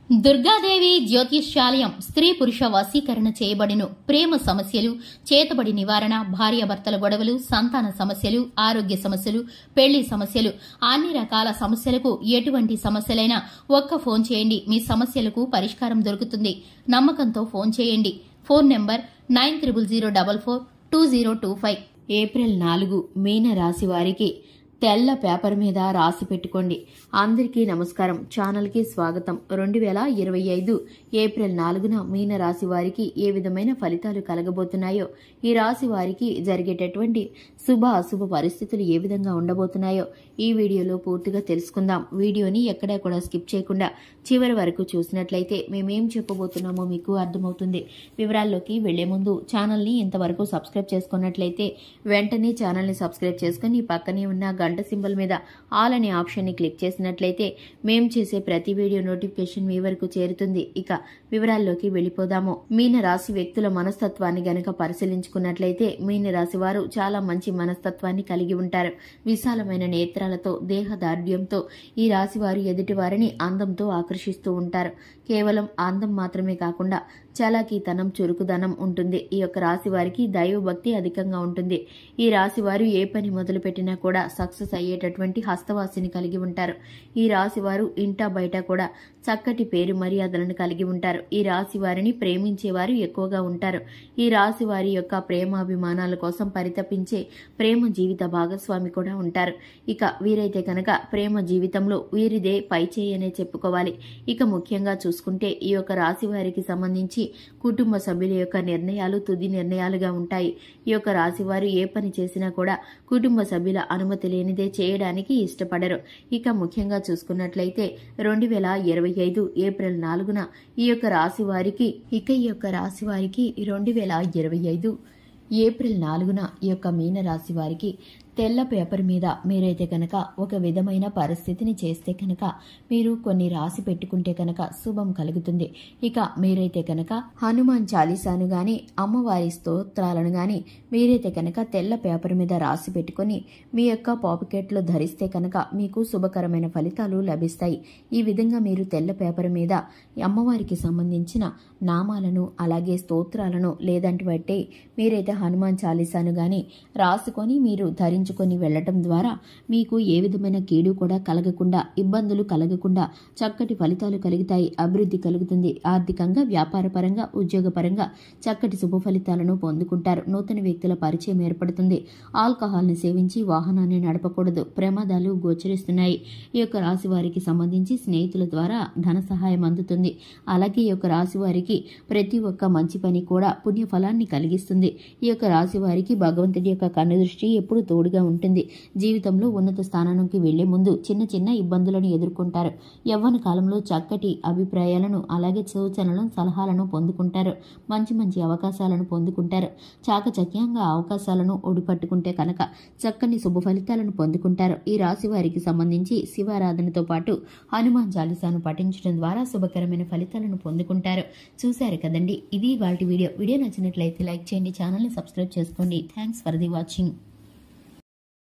దుర్గాదేవి జ్యోతిష్యాలయం స్త్రీ పురుష వశీకరణ చేయబడిను. ప్రేమ సమస్యలు, చేతబడి నివారణ, భార్యాభర్తల గొడవలు, సంతాన సమస్యలు, ఆరోగ్య సమస్యలు, పెళ్లి సమస్యలు, అన్ని రకాల సమస్యలకు ఎటువంటి సమస్యలైనా ఒక్క ఫోన్ చేయండి, మీ సమస్యలకు పరిష్కారం దొరుకుతుంది. నమ్మకంతో ఫోన్ చేయండి. Phone number 9000442025. ఏప్రిల్ 4 మీన రాశి వారికి తెల్ల పేపర్ మీద రాసి పెట్టుకోండి. అందరికీ నమస్కారం. ఛానల్కి స్వాగతం. 2025 ఏప్రిల్ 4న మీన రాశి వారికి ఏ విధమైన ఫలితాలు కలగబోతున్నాయో, ఈ రాశి వారికి జరిగేటటువంటి శుభ అశుభ పరిస్థితులు ఏ విధంగా ఉండబోతున్నాయో ఈ వీడియోలో పూర్తిగా తెలుసుకుందాం. వీడియోని ఎక్కడా కూడా స్కిప్ చేయకుండా చివరి వరకు చూసినట్లయితే మేమేం చెప్పబోతున్నామో మీకు అర్థమవుతుంది. వివరాల్లోకి వెళ్లే ముందు ఛానల్ని ఇంతవరకు సబ్స్క్రైబ్ చేసుకున్నట్లయితే వెంటనే ఛానల్ని సబ్స్క్రైబ్ చేసుకుని పక్కనే ఉన్న గంట సింబల్ మీద ఆల్ అనే ఆప్షన్ ని క్లిక్ చేసినట్లయితే మేం చేసే ప్రతి వీడియో నోటిఫికేషన్ మీ వరకు చేరుతుంది. ఇక వివరాల్లోకి వెళ్లిపోదాము. మీన రాశి వ్యక్తుల మనస్తత్వాన్ని గనక పరిశీలించుకున్నట్లయితే మీన రాశి వారు చాలా మంచి మనస్తత్వాన్ని కలిగి ఉంటారు. విశాలమైన నేత్రాలతో, దేహదార్ఢ్యంతో ఈ రాశి వారు ఎదుటి వారిని అందంతో ఆకర్షిస్తూ ఉంటారు. కేవలం అందం మాత్రమే కాకుండా చలాకీతనం, చురుకుదనం ఉంటుంది. ఈ యొక్క రాశి వారికి దైవభక్తి అధికంగా ఉంటుంది. ఈ రాశి వారు ఏ పని మొదలు పెట్టినా కూడా సక్సెస్ అయ్యేటటువంటి హస్తవాసిని కలిగి ఉంటారు. ఈ రాశి వారు ఇంటా బయట కూడా చక్కటి పేరు మర్యాదలను కలిగి ఉంటారు. ఈ రాశి వారిని ప్రేమించేవారు ఎక్కువగా ఉంటారు. ఈ రాశి వారి యొక్క ప్రేమాభిమానాల కోసం పరితపించే ప్రేమ జీవిత భాగస్వామి కూడా ఉంటారు. ఇక వీరైతే కనుక ప్రేమ జీవితంలో వీరిదే పైచేయనే చెప్పుకోవాలి. ఇక ముఖ్యంగా చూసుకుంటే ఈ యొక్క రాశి వారికి సంబంధించి కుటుంబ సభ్యుల యొక్క నిర్ణయాలు తుది నిర్ణయాలుగా ఉంటాయి. ఈ యొక్క రాశి వారు ఏ పని చేసినా కూడా కుటుంబ సభ్యుల అనుమతి లేనిదే చేయడానికి ఇష్టపడరు. ఇక ముఖ్యంగా చూసుకున్నట్లయితే 2025 ఏప్రిల్ 4న ఈ యొక్క రాశి వారికి 2025 ఏప్రిల్ 4న ఈ యొక్క మీన రాశి వారికి తెల్ల పేపర్ మీద మీరైతే కనుక ఒక విధమైన పరిస్థితిని చేస్తే కనుక మీరు కొన్ని రాసి పెట్టుకుంటే కనుక శుభం కలుగుతుంది. ఇక మీరైతే కనుక హనుమాన్ చాలీసాను గాని, అమ్మవారి స్తోత్రాలను గాని మీరైతే కనుక తెల్ల పేపర్ మీద రాసి పెట్టుకుని మీ యొక్క పాకెట్లో ధరిస్తే కనుక మీకు శుభకరమైన ఫలితాలు లభిస్తాయి. ఈ విధంగా మీరు తెల్ల పేపర్ మీద అమ్మవారికి సంబంధించిన నామాలను అలాగే స్తోత్రాలను లేదంటే మీరైతే హనుమాన్ చాలీసాను గాని రాసుకొని మీరు ధరించుకొని వెళ్లటం ద్వారా మీకు ఏ విధమైన కీడు కూడా కలగకుండా, ఇబ్బందులు కలగకుండా చక్కటి ఫలితాలు కలుగుతాయి. అభివృద్ధి కలుగుతుంది. ఆర్థికంగా, వ్యాపారపరంగా, ఉద్యోగపరంగా చక్కటి శుభ ఫలితాలను పొందుకుంటారు. నూతన వ్యక్తుల పరిచయం ఏర్పడుతుంది. ఆల్కహాల్ని సేవించి వాహనాన్ని నడపకూడదు. ప్రమాదాలు గోచరిస్తున్నాయి. ఈ యొక్క రాశి వారికి సంబంధించి స్నేహితుల ద్వారా ధన సహాయం అందుతుంది. అలాగే ఈ యొక్క రాశి వారికి ప్రతి ఒక్క మంచి పని కూడా పుణ్య ఫలాన్ని కలిగిస్తుంది. ఈ యొక్క రాశి వారికి భగవంతుడి యొక్క కన్నుదృష్టి ఎప్పుడు తోడుగా ఉంటుంది. జీవితంలో ఉన్నత స్థానానికి వెళ్లే ముందు చిన్న చిన్న ఇబ్బందులను ఎదుర్కొంటారు. యవ్వన కాలంలో చక్కటి అభిప్రాయాలను అలాగే సూచనలను, సలహాలను పొందుకుంటారు. మంచి మంచి అవకాశాలను పొందుకుంటారు. చాకచక్యంగా అవకాశాలను ఒడిపట్టుకుంటే కనుక చక్కని శుభ ఫలితాలను పొందుకుంటారు. ఈ రాశి వారికి సంబంధించి శివారాధనతో పాటు హనుమాన్ చాలీసాను పఠించడం ద్వారా శుభకరమైన ఫలితాలను పొందుకుంటారు. చూశారు కదండి, ఇది వాటి వీడియో నచ్చినట్లయితే లైక్ చేయండి, ఛానల్ని సబ్స్క్రైబ్ చేసుకోండి. Thanks for the watching.